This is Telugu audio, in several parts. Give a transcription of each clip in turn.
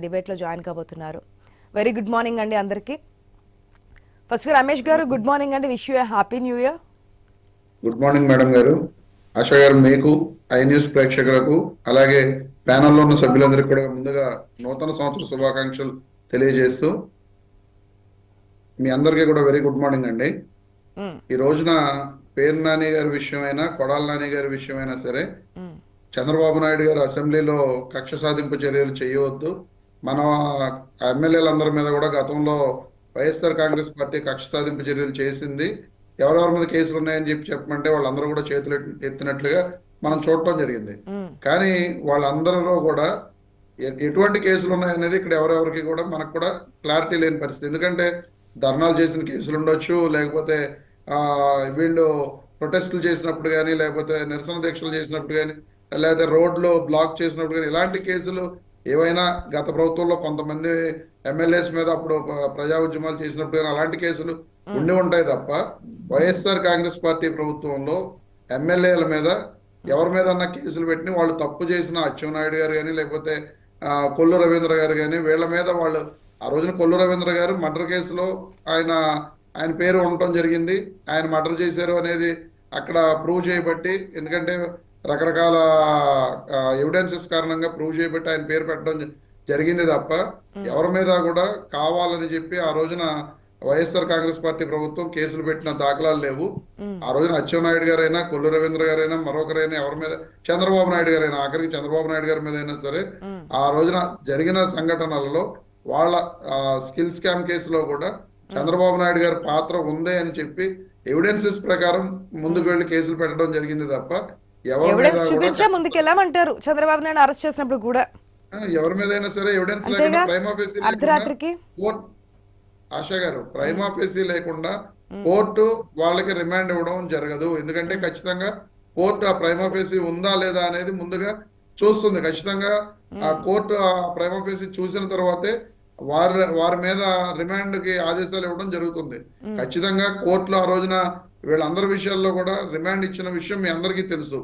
డిబేట్ లో జాయిన్ కాబోతున్నారు. వెరీ గుడ్ మార్నింగ్ అండి అందరికి. ఫస్ట్ రమేష్ గారు గుడ్ మార్నింగ్ అండి, wish you happy new year. Good morning madam గారు. ఆశా గారు, మీకు ఐ న్యూస్ ప్రేక్షకులకు అలాగే ప్యానెల్లో ఉన్న సభ్యులందరికీ కూడా ముందుగా నూతన సంవత్సర శుభాకాంక్షలు తెలియజేస్తూ మీ అందరికీ కూడా వెరీ గుడ్ మార్నింగ్ అండి. ఈ రోజున పేరు నాని గారి విషయమైనా కొడాల నాని గారి విషయమైనా సరే చంద్రబాబు నాయుడు గారు అసెంబ్లీలో కక్ష సాధింపు చర్యలు చేయవద్దు. మన ఎమ్మెల్యేలందరి మీద కూడా గతంలో వైఎస్ఆర్ కాంగ్రెస్ పార్టీ కక్ష సాధింపు చర్యలు చేసింది. ఎవరెవరి మీద కేసులు ఉన్నాయని చెప్పమంటే వాళ్ళందరూ కూడా చేతులు ఎత్తినట్లుగా మనం చూడటం జరిగింది. కానీ వాళ్ళందరిలో కూడా ఎటువంటి కేసులు ఉన్నాయనేది ఇక్కడ ఎవరెవరికి కూడా మనకు కూడా క్లారిటీ లేని పరిస్థితి. ఎందుకంటే ధర్నాలు చేసిన కేసులు ఉండొచ్చు, లేకపోతే వీళ్ళు ప్రొటెస్టులు చేసినప్పుడు కానీ, లేకపోతే నిరసన దీక్షలు చేసినప్పుడు కానీ, లేకపోతే రోడ్లు బ్లాక్ చేసినప్పుడు కానీ, ఇలాంటి కేసులు ఏవైనా గత ప్రభుత్వంలో కొంతమంది ఎమ్మెల్యేస్ మీద అప్పుడు ప్రజా ఉద్యమాలు చేసినప్పుడు కానీ అలాంటి కేసులు ఉండి ఉంటాయి తప్ప వైఎస్ఆర్ కాంగ్రెస్ పార్టీ ప్రభుత్వంలో ఎమ్మెల్యేల మీద ఎవరి మీద కేసులు పెట్టి వాళ్ళు తప్పు చేసిన అచ్చెన్నాయుడు గారు కానీ, లేకపోతే కొల్లు రవీంద్ర గారు కానీ, వీళ్ళ మీద వాళ్ళు ఆ రోజున కొల్లు రవీంద్ర గారు మర్డర్ కేసులో ఆయన పేరు ఉండటం జరిగింది. ఆయన మర్డర్ చేశారు అనేది అక్కడ ప్రూవ్ చేయబట్టి, ఎందుకంటే రకరకాల ఎవిడెన్సెస్ కారణంగా ప్రూవ్ చేయబట్టి ఆయన పేరు పెట్టడం జరిగింది తప్ప ఎవరి మీద కూడా కావాలని చెప్పి ఆ రోజున వైఎస్ఆర్ కాంగ్రెస్ పార్టీ ప్రభుత్వం కేసులు పెట్టిన దాఖలాలు లేవు. ఆ రోజున అచ్చెన్నాయుడు గారైనా, కొల్లు రవీంద్ర గారైనా, మరొకరైనా, ఎవరి మీద, చంద్రబాబు నాయుడు గారైనా, ఆఖరికి చంద్రబాబు నాయుడు గారి మీద అయినా సరే ఆ రోజున జరిగిన సంఘటనలలో వాళ్ళ స్కిల్ స్కామ్ కేసులో కూడా చంద్రబాబు నాయుడు గారి పాత్ర ఉంది అని చెప్పి ఎవిడెన్సెస్ ప్రకారం ముందుకు వెళ్లి కేసులు పెట్టడం జరిగింది తప్ప ముందుకెళ్ళామంటారు. చంద్రబాబు నాయుడు అరెస్ట్ చేసినప్పుడు కూడా ఎవరి మీద అయినా సరే ఎవిడెన్స్ లేకుండా ఆశా గారు ప్రైమా ఫేసీ లేకుండా కోర్టు వాళ్ళకి రిమాండ్ ఇవ్వడం జరగదు. ఎందుకంటే ఖచ్చితంగా కోర్టు ఆ ప్రైమా ఫేసీ ఉందా లేదా అనేది ముందుగా చూస్తుంది. ఖచ్చితంగా ఆ కోర్టు ఆ ప్రైమా ఫేసీ చూసిన తర్వాతే వారి మీద రిమాండ్ కి ఆదేశాలు ఇవ్వడం జరుగుతుంది. ఖచ్చితంగా కోర్టులో ఆ రోజున వీళ్ళందరి విషయాల్లో కూడా రిమాండ్ ఇచ్చిన విషయం మీ అందరికీ తెలుసు.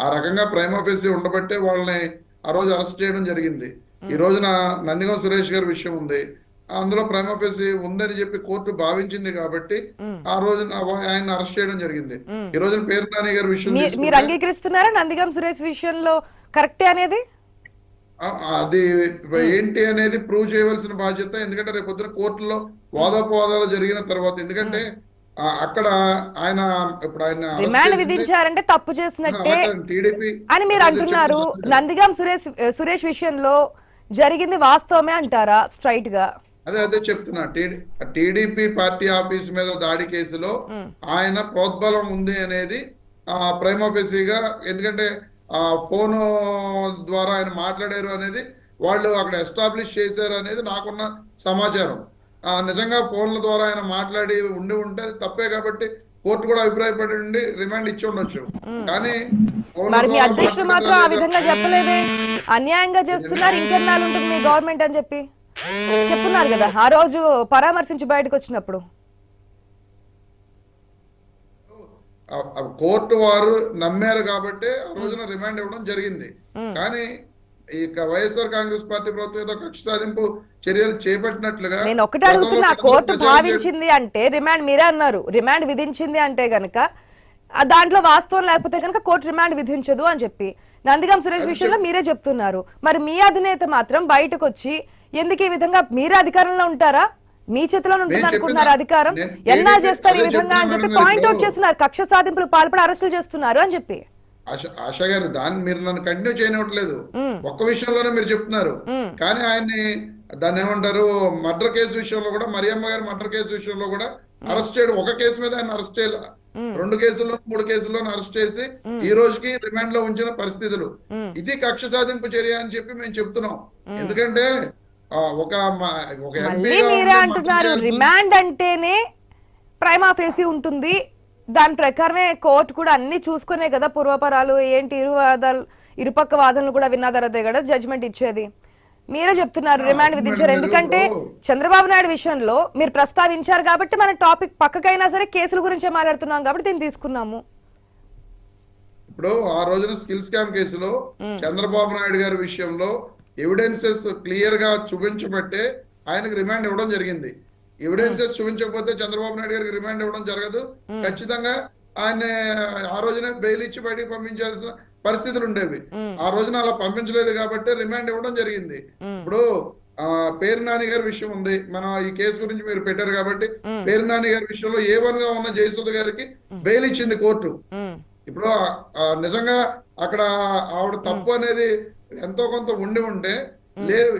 ఆ రకంగా ప్రైమా ఫేసీ ఉండబట్టే వాళ్ళని ఆ రోజు అరెస్ట్ చేయడం జరిగింది. ఈ రోజున నందిగం సురేష్ గారి విషయం ఉంది, అందులో ప్రైమా ఫేసీ ఉందని చెప్పి కోర్టు భావించింది కాబట్టి ఆ రోజున ఆయన అరెస్ట్ చేయడం జరిగింది. ఈ రోజున పేరు నాని గారి విషయం మీరు అంగీకరిస్తున్నారా? నందిగం సురేష్ విషయంలో కరెక్టే అనేది అది ఏంటి అనేది ప్రూవ్ చేయవలసిన బాధ్యత. ఎందుకంటే రేపు పొద్దున కోర్టులో వాదోపవాదాలు జరిగిన తర్వాత, ఎందుకంటే అక్కడ ఆయన ఇప్పుడు ఆయన రిమాండ్ విధించారంటే తప్పు చేసినట్టే టీడీపీ అని మీరు అంటున్నారు. నందిగం సురేష్ విషయంలో జరిగింది వాస్తవమే అంటారా స్ట్రైట్ గా? అదే చెప్తున్నా. టీడీపీ పార్టీ ఆఫీస్ మీద దాడి కేసులో ఆయన ప్రోద్బలం ఉంది అనేది ప్రైమా ఫేసీగా, ఎందుకంటే ఆ ఫోను ద్వారా ఆయన మాట్లాడారు అనేది వాళ్ళు అక్కడ ఎస్టాబ్లిష్ చేశారు అనేది నాకున్న సమాచారం. నిజంగా ఫోన్ల ద్వారా ఆయన మాట్లాడి ఉంటే తప్పే కాబట్టి కోర్టు కూడా అభిప్రాయపడి ఉండి రిమాండ్ ఇచ్చి ఉండొచ్చు. కానీ మీ అధ్యక్షుడు మాత్రం ఆ విధంగా చెప్పలేదే, అన్యాయంగా చేస్తున్నారు, ఇంకెన్నాళ్ళు ఉంటుంది మీ గవర్నమెంట్ అని చెప్పి చెప్తున్నారు కదా ఆ రోజు పరామర్శించి బయటకు వచ్చినప్పుడు. కోర్టు వారు నమ్మారు కాబట్టి ఆ రోజున రిమాండ్ ఇవ్వడం జరిగింది. కానీ ఇక వైఎస్ఆర్ కాంగ్రెస్ పార్టీ ప్రభుత్వం ఏదో కక్ష సాధింపు చర్యలు చేపట్టినట్లుగా నేను ఒకటి అడుగుతున్నా, కోర్టు భావించింది అంటే రిమాండ్, మీరే అన్నారు రిమాండ్ విధించింది అంటే గనక దాంట్లో వాస్తవం లేకపోతే కనుక కోర్టు రిమాండ్ విధించదు అని చెప్పి నందిగం సురేష్ విషయంలో మీరే చెప్తున్నారు. మరి మీ అధినేత మాత్రం బయటకు వచ్చి ఎందుకు ఈ విధంగా, మీరే అధికారంలో ఉంటారా, మీ చేతిలో ఉంటుంది అనుకుంటున్నారు అధికారం, ఎన్నా చేస్తారు ఈ విధంగా అని చెప్పి పాయింట్అవుట్ చేస్తున్నారు. కక్ష సాధింపులు పాల్పడి అరెస్టులు చేస్తున్నారు అని చెప్పి. ఆశా గారు, దాన్ని మీరు నన్ను కంటిన్యూ చేయనివ్వట్లేదు. ఒక్క విషయంలోనే మీరు చెప్తున్నారు. కానీ ఆయన్ని దాన్ని ఏమంటారు, మర్డర్ కేసు విషయంలో కూడా, మరియమ్మ గారి మర్డర్ కేసు విషయంలో కూడా అరెస్ట్ చేయడం, ఒక కేసు మీద ఆయన అరెస్ట్ చేయాలి, 2 కేసుల్లో 3 కేసుల్లో అరెస్ట్ చేసి ఈ రోజుకి రిమాండ్ లో ఉంచిన పరిస్థితులు. ఇది కక్ష సాధింపు చర్య అని చెప్పి మేము చెప్తున్నాం. ఎందుకంటే మీరే అంటున్నారు రిమాండ్ అంటేనే ప్రైమా ఫేసీ ఉంటుంది, దాని ప్రకారమే కోర్టు కూడా అన్ని చూసుకునే కదా పూర్వపరాలు ఏంటి ఇరుపక్క వాదనలు కూడా విన్న తర్వాతే కదా జడ్జిమెంట్ ఇచ్చేది. మీరే చెప్తున్నారు రిమాండ్ విధించారు. ఎందుకంటే చంద్రబాబు నాయుడు విషయంలో మీరు ప్రస్తావించారు కాబట్టి మన టాపిక్ పక్కకైనా సరే కేసుల గురించే మాట్లాడుతున్నాం కాబట్టి దీన్ని తీసుకున్నాము. ఇప్పుడు ఆ రోజున స్కిల్ స్కామ్ కేసులో చంద్రబాబు నాయుడు గారి విషయంలో ఎవిడెన్సెస్ క్లియర్ గా చూపించబట్టే ఆయనకు రిమాండ్ ఇవ్వడం జరిగింది. ఎవిడెన్సెస్ చూపించకపోతే చంద్రబాబు నాయుడు గారికి రిమాండ్ ఇవ్వడం జరగదు. ఖచ్చితంగా ఆయన ఆ రోజునే బెయిల్ ఇచ్చి బయటికి పంపించాల్సిన పరిస్థితులు ఉండేవి. ఆ రోజున అలా పంపించలేదు కాబట్టి రిమాండ్ ఇవ్వడం జరిగింది. ఇప్పుడు పేరు నాని గారి విషయం ఉంది, మనం ఈ కేసు గురించి మీరు పెట్టారు కాబట్టి పేరు నాని గారి విషయంలో A1 గా ఉన్న జయసుధ గారికి బెయిల్ ఇచ్చింది కోర్టు. ఇప్పుడు నిజంగా అక్కడ ఆవిడ తప్పు అనేది ఎంతో కొంత ఉండి ఉంటే లేదు,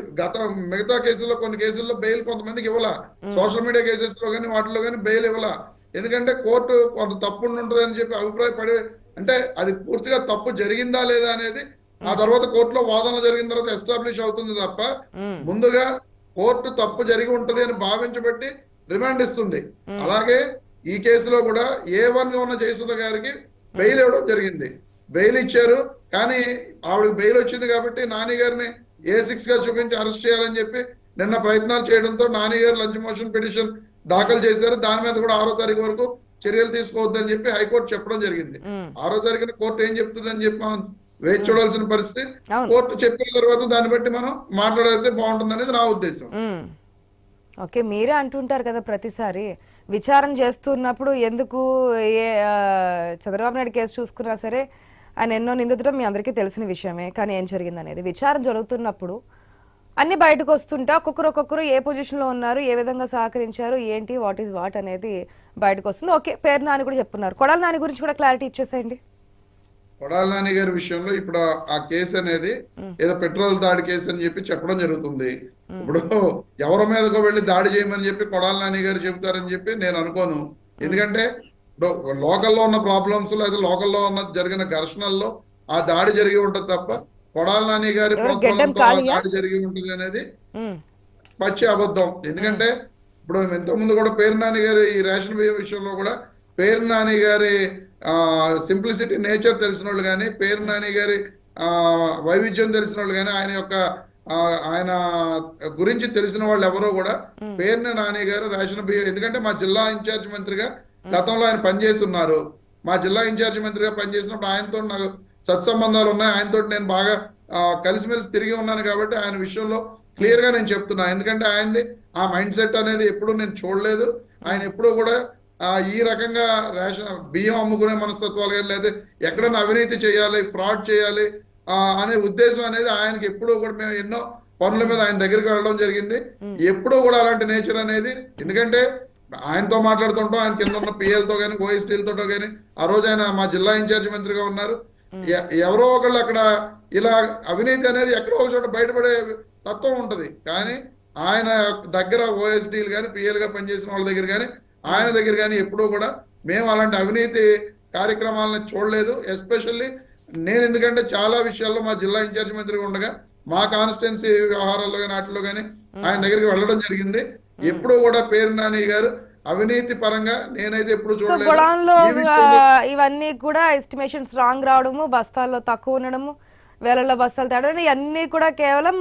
మిగతా కేసుల్లో కొన్ని కేసుల్లో బెయిల్ కొంతమందికి ఇవ్వాల, సోషల్ మీడియా కేసెస్ లో కానీ వాటిలో కానీ బెయిల్ ఇవ్వాల. ఎందుకంటే కోర్టు కొంత తప్పు ఉంటుంది అని చెప్పి అభిప్రాయపడి, అంటే అది పూర్తిగా తప్పు జరిగిందా లేదా అనేది ఆ తర్వాత కోర్టులో వాదనలు జరిగిన తర్వాత ఎస్టాబ్లిష్ అవుతుంది తప్ప ముందుగా కోర్టు తప్పు జరిగి ఉంటది అని భావించబట్టి రిమాండ్ ఇస్తుంది. అలాగే ఈ కేసులో కూడా A1 గా ఉన్న జయసుధ గారికి బెయిల్ ఇవ్వడం జరిగింది. బెయిల్ ఇచ్చారు, కానీ ఆవిడకి బెయిల్ వచ్చింది కాబట్టి నాని గారిని A6 గా చూపించి అరెస్ట్ చేయాలని చెప్పి నిన్న ప్రయత్నాలు చేయడంతో నాని గారు లంచ్ మోషన్ పిటిషన్ దాఖలు చేశారు. దాని మీద కూడా 6వ తారీఖు వరకు చర్యలు తీసుకోవద్దని చెప్పి హైకోర్టు చెప్పడం జరిగింది. 6వ తారీఖున కోర్టు ఏం చెప్తుందని చెప్పి మనం వేచి చూడాల్సిన పరిస్థితి. కోర్టు చెప్పిన తర్వాత దాన్ని బట్టి మనం మాట్లాడితే బాగుంటుంది అనేది నా ఉద్దేశం. ఓకే, మీరే అంటుంటారు కదా ప్రతిసారి విచారణ చేస్తున్నప్పుడు ఎందుకు చంద్రబాబు నాయుడు కేసు చూసుకున్నా సరే ఆయన ఎన్నో నిందితులు మీ అందరికీ తెలిసిన విషయమే. కానీ ఏం జరిగింది అనేది విచారణ జరుగుతున్నప్పుడు అన్ని బయటకు వస్తుంటే ఒక్కొక్కరు ఏ పొజిషన్ లో ఉన్నారు, ఏ విధంగా సహకరించారు, ఏంటి వాట్ ఈస్ వాట్ అనేది బయటకు వస్తుంది. ఓకే, పేరు నాని కూడా చెప్పున్నారు, కొడాలి నాని గురించి కూడా క్లారిటీ ఇచ్చేసేయండి. కొడాలి నాని గారి విషయంలో ఇప్పుడు ఆ కేసు అనేది ఏదో పెట్రోల్ దాడి కేసు అని చెప్పి చెప్పడం జరుగుతుంది. ఇప్పుడు ఎవరి మీదకో వెళ్ళి దాడి చేయమని చెప్పి కొడాలి నాని గారు చెబుతారని చెప్పి నేను అనుకోను. ఎందుకంటే ఇప్పుడు లోకల్లో ఉన్న ప్రాబ్లమ్స్ లేదా లోకల్లో ఉన్న జరిగిన ఘర్షణల్లో ఆ దాడి జరిగి ఉంటది తప్ప కొడాలి నాని గారి ప్రోత్సాహంతో ఆ దాడి జరిగి ఉంటుంది అనేది పచ్చి అబద్ధం. ఎందుకంటే ఇప్పుడు ఇంతకుముందు కూడా పేరు నాని గారి ఈ రేషన్ బియ్యం విషయంలో కూడా పేరు నాని గారి సింప్లిసిటీ నేచర్ తెలిసిన వాళ్ళు కానీ, పేరు నాని గారి వైవిధ్యం తెలిసిన వాళ్ళు కానీ, ఆయన గురించి తెలిసిన వాళ్ళు ఎవరో కూడా పేరు నాని గారు రేషన్ బియ్యం, ఎందుకంటే మా జిల్లా ఇన్ఛార్జ్ మంత్రిగా గతంలో ఆయన పనిచేసి ఉన్నారు. మా జిల్లా ఇన్ఛార్జ్ మంత్రిగా పనిచేసినప్పుడు ఆయనతో నాకు సత్సంబంధాలు ఉన్నాయి, ఆయనతో నేను బాగా కలిసిమెలిసి తిరిగి ఉన్నాను కాబట్టి ఆయన విషయంలో క్లియర్ గా నేను చెప్తున్నా. ఎందుకంటే ఆయనది ఆ మైండ్ సెట్ అనేది ఎప్పుడు నేను చూడలేదు. ఆయన ఎప్పుడూ కూడా ఈ రకంగా రేషన్ బియ్యం అమ్ముకునే మనస్తత్వాలు కానీ లేదా ఎక్కడన్నా అవినీతి చేయాలి, ఫ్రాడ్ చేయాలి అనే ఉద్దేశం అనేది ఆయనకి ఎప్పుడూ కూడా మేము ఎన్నో పనుల మీద ఆయన దగ్గరికి వెళ్ళడం జరిగింది. ఎప్పుడూ కూడా అలాంటి నేచర్ అనేది, ఎందుకంటే ఆయనతో మాట్లాడుతుంటాం, ఆయన కింద ఉన్న పిఎల్తో కానీ ఓఎస్టీలతో కానీ ఆ రోజు ఆయన మా జిల్లా ఇన్ఛార్జ్ మంత్రిగా ఉన్నారు. ఎవరో ఒకళ్ళు అక్కడ ఇలా అవినీతి అనేది ఎక్కడో ఒక చోట బయటపడే తత్వం ఉంటది. కానీ ఆయన దగ్గర ఓఎస్టీలు కానీ పిఎల్ గా పనిచేసిన వాళ్ళ దగ్గర కానీ ఆయన దగ్గర కానీ ఎప్పుడూ కూడా మేము అలాంటి అవినీతి కార్యక్రమాలను చూడలేదు. ఎస్పెషల్లీ నేను, ఎందుకంటే చాలా విషయాల్లో మా జిల్లా ఇన్ఛార్జ్ మంత్రిగా ఉండగా మా కాన్స్టిట్యున్సీ వ్యవహారాల్లో కానీ వాటిలో కానీ ఆయన దగ్గరికి వెళ్ళడం జరిగింది. ఎప్పుడూ కూడా పేరు నాని గారు అవినీతి పరంగా నేనైతే ఎప్పుడు చూడలేదు. ఇవన్నీ కూడా ఎస్టిమేషన్స్ రాంగ్ రావడము, బస్తాల్లో తక్కువ ఉండడము, వేలల్లో బస్తాలు తేడడం, ఇవన్నీ కూడా కేవలం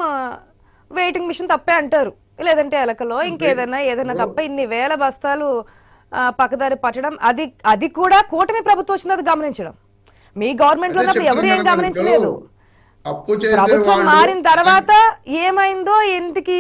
వెయిటింగ్ మిషన్ తప్పే అంటారు, లేదంటే ఎలకలో ఇంకేదైనా ఏదైనా తప్ప ఇన్ని వేల బస్తాలు పక్కదారి పట్టడం, అది కూడా కూటమి ప్రభుత్వం వచ్చింది అది గమనించడం. మీ గవర్నమెంట్ లో ఉన్నప్పుడు ఎవరు ఏం గమనించలేదు. ప్రభుత్వం మారిన తర్వాత ఏమైందో ఎందుకు